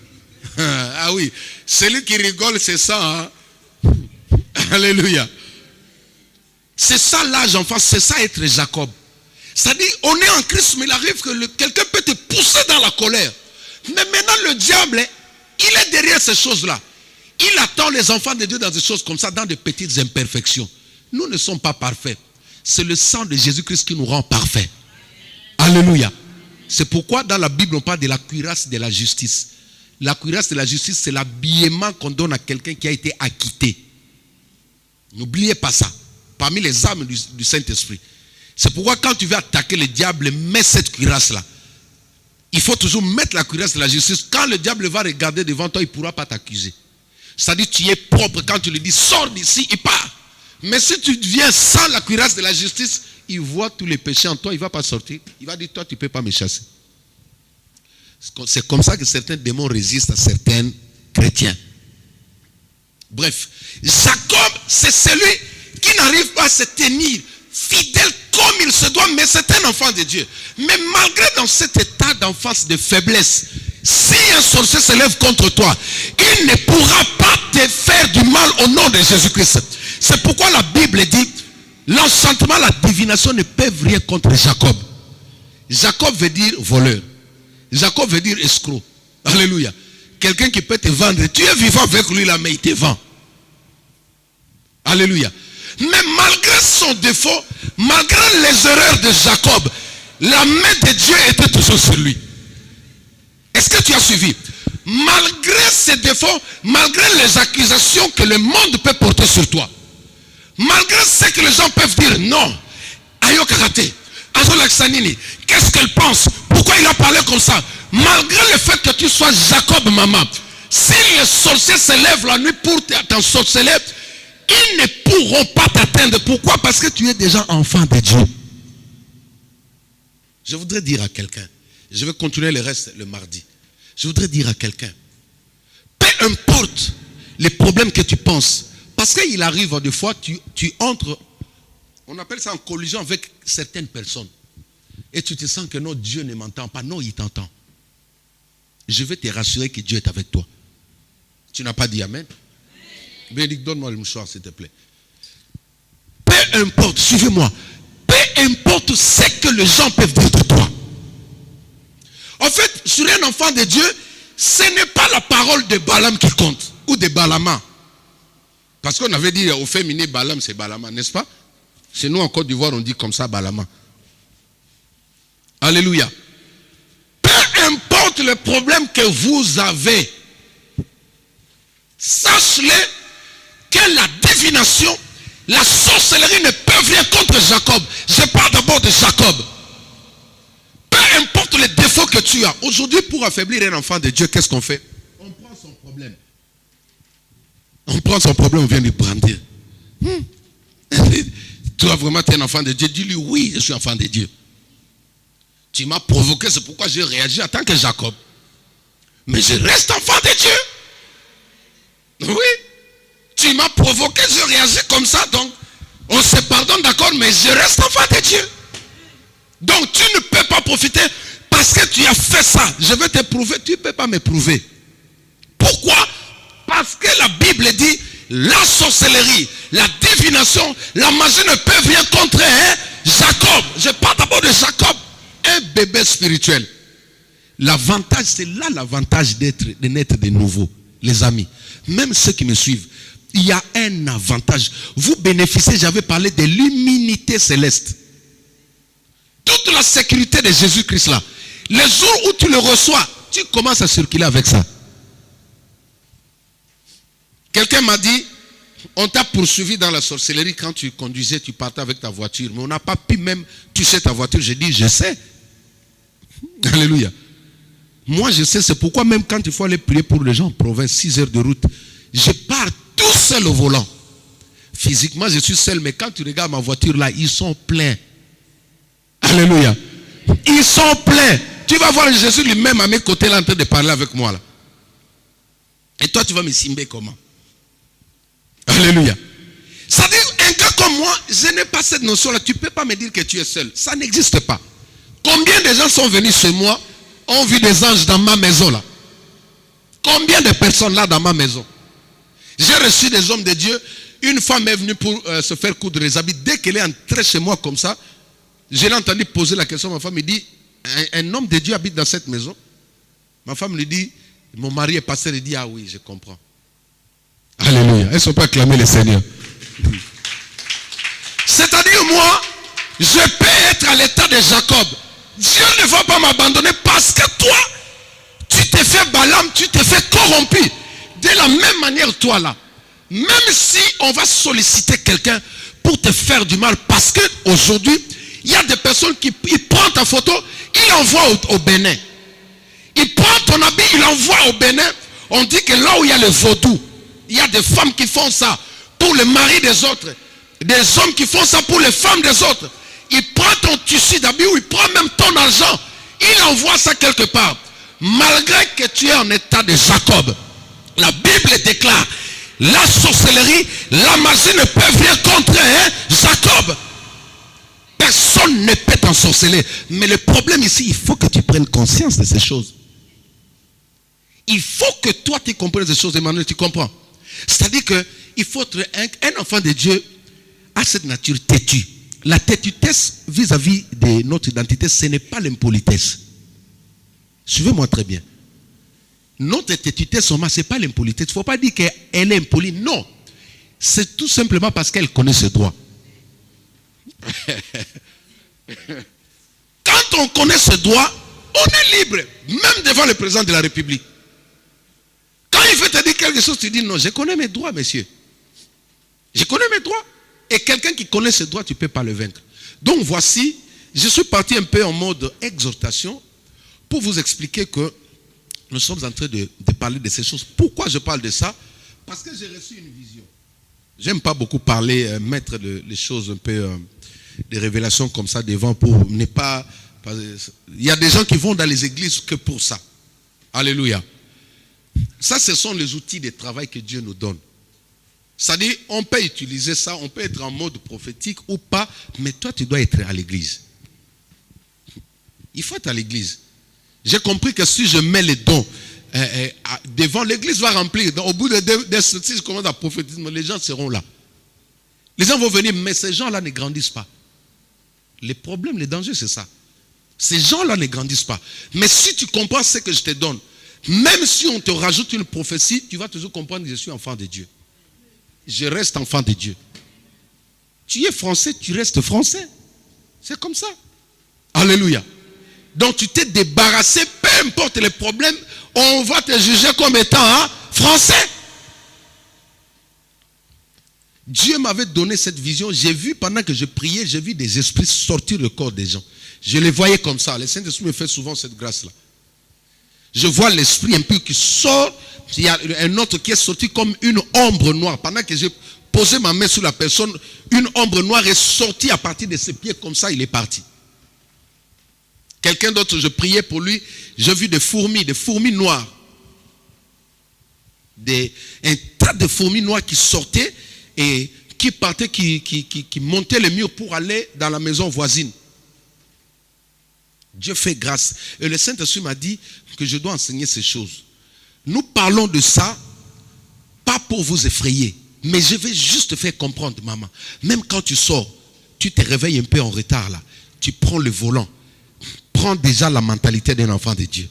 Ah oui. Celui qui rigole c'est ça. Hein? Alléluia. C'est ça l'âge enfant. C'est ça être Jacob. C'est-à-dire, on est en Christ, mais il arrive que quelqu'un peut te pousser dans la colère. Mais maintenant, le diable, il est derrière ces choses-là. Il attend les enfants de Dieu dans des choses comme ça, dans de petites imperfections. Nous ne sommes pas parfaits. C'est le sang de Jésus-Christ qui nous rend parfaits. Alléluia. C'est pourquoi dans la Bible, on parle de la cuirasse de la justice. La cuirasse de la justice, c'est l'habillement qu'on donne à quelqu'un qui a été acquitté. N'oubliez pas ça. Parmi les armes du Saint-Esprit. C'est pourquoi quand tu veux attaquer le diable, mets cette cuirasse-là. Il faut toujours mettre la cuirasse de la justice. Quand le diable va regarder devant toi, il ne pourra pas t'accuser. C'est-à-dire tu es propre. Quand tu lui dis, sors d'ici, il part. Mais si tu viens sans la cuirasse de la justice, il voit tous les péchés en toi, il ne va pas sortir. Il va dire, toi, tu ne peux pas me chasser. C'est comme ça que certains démons résistent à certains chrétiens. Bref, Jacob, c'est celui qui n'arrive pas à se tenir fidèle comme il se doit, mais c'est un enfant de Dieu. Mais malgré dans cet état d'enfance de faiblesse, si un sorcier se lève contre toi, il ne pourra pas te faire du mal au nom de Jésus-Christ. C'est pourquoi la Bible dit, l'enchantement, la divination ne peuvent rien contre Jacob. Jacob veut dire voleur. Jacob veut dire escroc. Alléluia. Quelqu'un qui peut te vendre. Tu es vivant avec lui là, mais il te vend. Alléluia. Mais malgré son défaut, malgré les erreurs de Jacob, la main de Dieu était toujours sur lui. Est-ce que tu as suivi? Malgré ses défauts, malgré les accusations que le monde peut porter sur toi, malgré ce que les gens peuvent dire, non, Ayo Karate, Azolaksanini, qu'est-ce qu'elle pense? Pourquoi il a parlé comme ça? Malgré le fait que tu sois Jacob, maman, si les sorciers se lèvent la nuit pour t'ensorceler, ils ne pourront pas t'atteindre. Pourquoi? Parce que tu es déjà enfant de Dieu. Je voudrais dire à quelqu'un, je vais continuer le reste le mardi. Je voudrais dire à quelqu'un, peu importe les problèmes que tu penses, parce qu'il arrive des fois, tu entres, on appelle ça en collision avec certaines personnes. Et tu te sens que non, Dieu ne m'entend pas. Non, il t'entend. Je vais te rassurer que Dieu est avec toi. Tu n'as pas dit Amen? Bénédicte, donne-moi le mouchoir, s'il te plaît. Peu importe, suivez-moi. Peu importe ce que les gens peuvent dire de toi. En fait, sur un enfant de Dieu, ce n'est pas la parole de Balaam qui compte. Ou de Balama. Parce qu'on avait dit au féminin, Balaam, c'est Balama, n'est-ce pas? Chez nous, en Côte d'Ivoire, on dit comme ça, Balama. Alléluia. Peu importe le problème que vous avez, sache-le que la divination, la sorcellerie ne peuvent rien contre Jacob. Je parle d'abord de Jacob. Peu importe les défauts que tu as. Aujourd'hui, pour affaiblir un enfant de Dieu, qu'est-ce qu'on fait? On prend son problème. On prend son problème, on vient lui brandir. Toi, vraiment, tu es un enfant de Dieu? Dis-lui, oui, je suis enfant de Dieu. Tu m'as provoqué, c'est pourquoi j'ai réagi en tant que Jacob. Mais je reste enfant de Dieu. Oui. Tu m'as provoqué, je réagis comme ça, donc on se pardonne, d'accord, mais je reste enfant de Dieu. Donc tu ne peux pas profiter parce que tu as fait ça. Je vais te prouver, tu ne peux pas me prouver. Pourquoi? Parce que la Bible dit, la sorcellerie, la divination, la magie ne peuvent rien contre Jacob. Je parle d'abord de Jacob, un bébé spirituel. L'avantage, c'est là l'avantage de naître de nouveau, les amis. Même ceux qui me suivent, il y a un avantage. Vous bénéficiez, j'avais parlé de l'immunité céleste. Toute la sécurité de Jésus-Christ là. Les jours où tu le reçois, tu commences à circuler avec ça. Quelqu'un m'a dit, on t'a poursuivi dans la sorcellerie quand tu conduisais, tu partais avec ta voiture. Mais on n'a pas pu même toucher ta voiture. J'ai dit, je sais. Alléluia. Moi, je sais, c'est pourquoi même quand il faut aller prier pour les gens en province, 6 heures de route, je pars tout seul au volant. Physiquement, je suis seul, mais quand tu regardes ma voiture là, ils sont pleins. Alléluia. Ils sont pleins. Tu vas voir Jésus lui-même à mes côtés là en train de parler avec moi là. Et toi, tu vas me simber comment? Alléluia. C'est-à-dire, un gars comme moi, je n'ai pas cette notion-là. Tu ne peux pas me dire que tu es seul. Ça n'existe pas. Combien de gens sont venus chez moi, ont vu des anges dans ma maison là? Combien de personnes là dans ma maison? J'ai reçu des hommes de Dieu. Une femme est venue pour se faire coudre les habits. Dès qu'elle est entrée chez moi comme ça, je l'ai entendu poser la question. Ma femme me dit, un homme de Dieu habite dans cette maison. Ma femme lui dit, mon mari est pasteur. Il dit, ah oui, je comprends. Alléluia. Elles ne sont pas acclamées le Seigneur. C'est-à-dire moi, je peux être à l'état de Jacob. Dieu ne va pas m'abandonner parce que toi, tu t'es fait Balaam, tu t'es fait corrompu. De la même manière, toi là, même si on va solliciter quelqu'un pour te faire du mal, parce qu'aujourd'hui, il y a des personnes qui prennent ta photo, il envoie au Bénin. Il prend ton habit, il envoie au Bénin. On dit que là où il y a le vaudou, il y a des femmes qui font ça pour le mari des autres. Des hommes qui font ça pour les femmes des autres. Il prend ton tissu d'habit ou il prend même ton argent. Il envoie ça quelque part. Malgré que tu es en état de Jacob, la Bible déclare, la sorcellerie, la magie ne peuvent rien contre Jacob. Personne ne peut t'ensorceler. Mais le problème ici, il faut que tu prennes conscience de ces choses. Il faut que toi tu comprennes ces choses, Emmanuel, tu comprends? C'est-à-dire qu'il faut être un enfant de Dieu à cette nature têtue. La têtutesse vis-à-vis de notre identité, ce n'est pas l'impolitesse. Suivez-moi très bien. Notre têtutesse, ce n'est pas l'impolitesse. Il ne faut pas dire qu'elle est impolie. Non. C'est tout simplement parce qu'elle connaît ses droits. Quand on connaît ses droits, on est libre. Même devant le président de la République. Quand il veut te dire quelque chose, tu dis non, je connais mes droits, monsieur. Je connais mes droits. Et quelqu'un qui connaît ses droits, tu ne peux pas le vaincre. Donc voici, je suis parti un peu en mode exhortation pour vous expliquer que nous sommes en train de parler de ces choses. Pourquoi je parle de ça? Parce que j'ai reçu une vision. J'aime pas beaucoup parler, mettre les choses un peu, des révélations comme ça devant pour ne pas... Il y a des gens qui vont dans les églises que pour ça. Alléluia. Ça, ce sont les outils de travail que Dieu nous donne. C'est-à-dire, on peut utiliser ça, on peut être en mode prophétique ou pas, mais toi, tu dois être à l'église. Il faut être à l'église. J'ai compris que si je mets les dons devant, l'église va remplir. Au bout de si je commence à prophétiser, les gens seront là. Les gens vont venir, mais ces gens-là ne grandissent pas. Les problèmes, les dangers, c'est ça. Ces gens-là ne grandissent pas. Mais si tu comprends ce que je te donne, même si on te rajoute une prophétie, tu vas toujours comprendre que je suis enfant de Dieu. Je reste enfant de Dieu. Tu es français, tu restes français. C'est comme ça. Alléluia. Donc tu t'es débarrassé, peu importe les problèmes, on va te juger comme étant français. Dieu m'avait donné cette vision. J'ai vu pendant que je priais, j'ai vu des esprits sortir du corps des gens. Je les voyais comme ça. Le Saint-Esprit me fait souvent cette grâce-là. Je vois l'esprit un peu qui sort. Il y a un autre qui est sorti comme une ombre noire. Pendant que j'ai posé ma main sur la personne, une ombre noire est sortie à partir de ses pieds. Comme ça, il est parti. Quelqu'un d'autre, je priais pour lui. J'ai vu des fourmis noires. Un tas de fourmis noires qui sortaient et qui partaient, qui montaient les murs pour aller dans la maison voisine. Dieu fait grâce. Et le Saint-Esprit m'a dit que je dois enseigner ces choses. Nous parlons de ça, pas pour vous effrayer, mais je vais juste te faire comprendre, maman. Même quand tu sors, tu te réveilles un peu en retard là. Tu prends le volant. Prends déjà la mentalité d'un enfant de Dieu.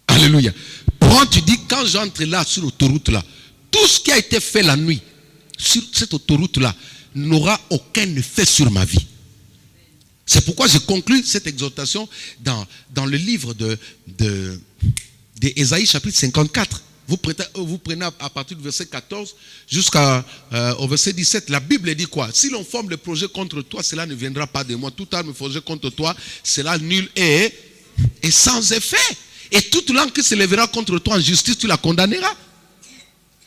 Alléluia. Prends, tu dis, quand j'entre là sur l'autoroute là, tout ce qui a été fait la nuit sur cette autoroute là n'aura aucun effet sur ma vie. C'est pourquoi je conclus cette exhortation dans le livre de Ésaïe chapitre 54. Vous prenez à partir du verset 14 jusqu'au verset 17. La Bible dit quoi? Si l'on forme le projet contre toi, cela ne viendra pas de moi. Toute arme forgée contre toi, cela nul est. est sans effet. Et toute langue qui se lèvera contre toi en justice, tu la condamneras.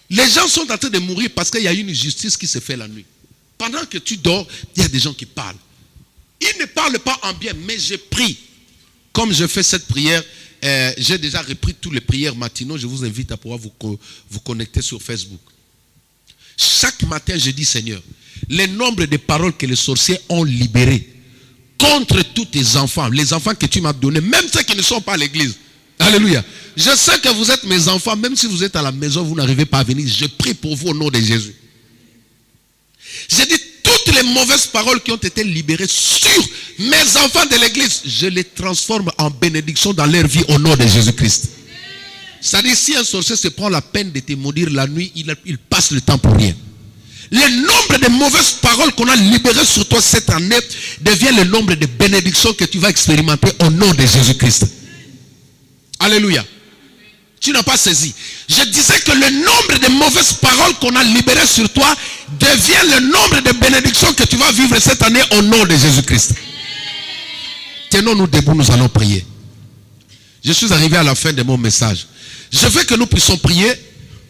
Les gens sont en train de mourir parce qu'il y a une justice qui se fait la nuit. Pendant que tu dors, il y a des gens qui parlent. Ils ne parlent pas en bien, mais je prie. Comme je fais cette prière, j'ai déjà repris toutes les prières matinaux. Je vous invite à pouvoir vous connecter sur Facebook. Chaque matin, je dis, Seigneur, le nombre de paroles que les sorciers ont libérées contre tous tes enfants, les enfants que tu m'as donnés, même ceux qui ne sont pas à l'église. Alléluia. Je sais que vous êtes mes enfants, même si vous êtes à la maison, vous n'arrivez pas à venir. Je prie pour vous au nom de Jésus. J'ai dit, toutes les mauvaises paroles qui ont été libérées sur mes enfants de l'église, je les transforme en bénédiction dans leur vie au nom de Jésus-Christ. C'est-à-dire, si un sorcier se prend la peine de te maudire la nuit, il passe le temps pour rien. Le nombre de mauvaises paroles qu'on a libérées sur toi cette année devient le nombre de bénédictions que tu vas expérimenter au nom de Jésus-Christ. Alléluia. Tu n'as pas saisi. Je disais que le nombre de mauvaises paroles qu'on a libérées sur toi devient le nombre de bénédictions que tu vas vivre cette année au nom de Jésus-Christ. Tenons-nous debout, nous allons prier. Je suis arrivé à la fin de mon message. Je veux que nous puissions prier.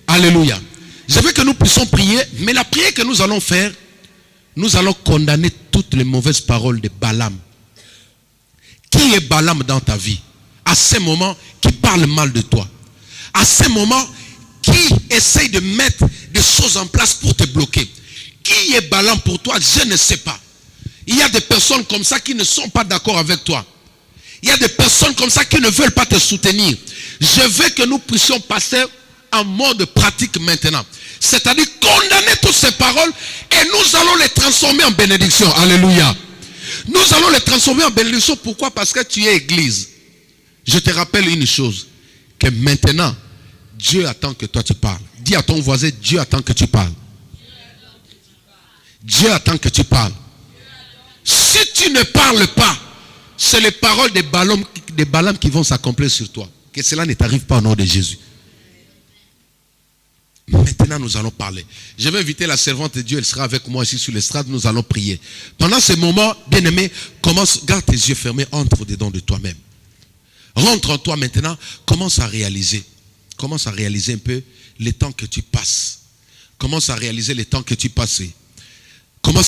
Alléluia. Je veux que nous puissions prier, mais la prière que nous allons faire, nous allons condamner toutes les mauvaises paroles de Balaam. Qui est Balaam dans ta vie? À ces moments, qui parle mal de toi. À ces moments, qui essaye de mettre des choses en place pour te bloquer. Qui est Balaam pour toi? Je ne sais pas. Il y a des personnes comme ça qui ne sont pas d'accord avec toi. Il y a des personnes comme ça qui ne veulent pas te soutenir. Je veux que nous puissions passer en mode pratique maintenant. C'est-à-dire condamner toutes ces paroles et nous allons les transformer en bénédiction. Alléluia. Nous allons les transformer en bénédiction. Pourquoi? Parce que tu es église. Je te rappelle une chose. Que maintenant, Dieu attend que toi tu parles. Dis à ton voisin, Dieu attend que tu parles. Dieu attend que tu parles. Si tu ne parles pas, c'est les paroles de Balaam qui vont s'accomplir sur toi. Que cela ne t'arrive pas au nom de Jésus. Maintenant, nous allons parler. Je vais inviter la servante de Dieu. Elle sera avec moi ici sur l'estrade. Nous allons prier. Pendant ce moment, bien-aimé, garde tes yeux fermés. Entre dedans de toi-même. Rentre en toi maintenant. Commence à réaliser. Commence à réaliser un peu les temps que tu passes. Commence à réaliser les temps que tu passes. Commence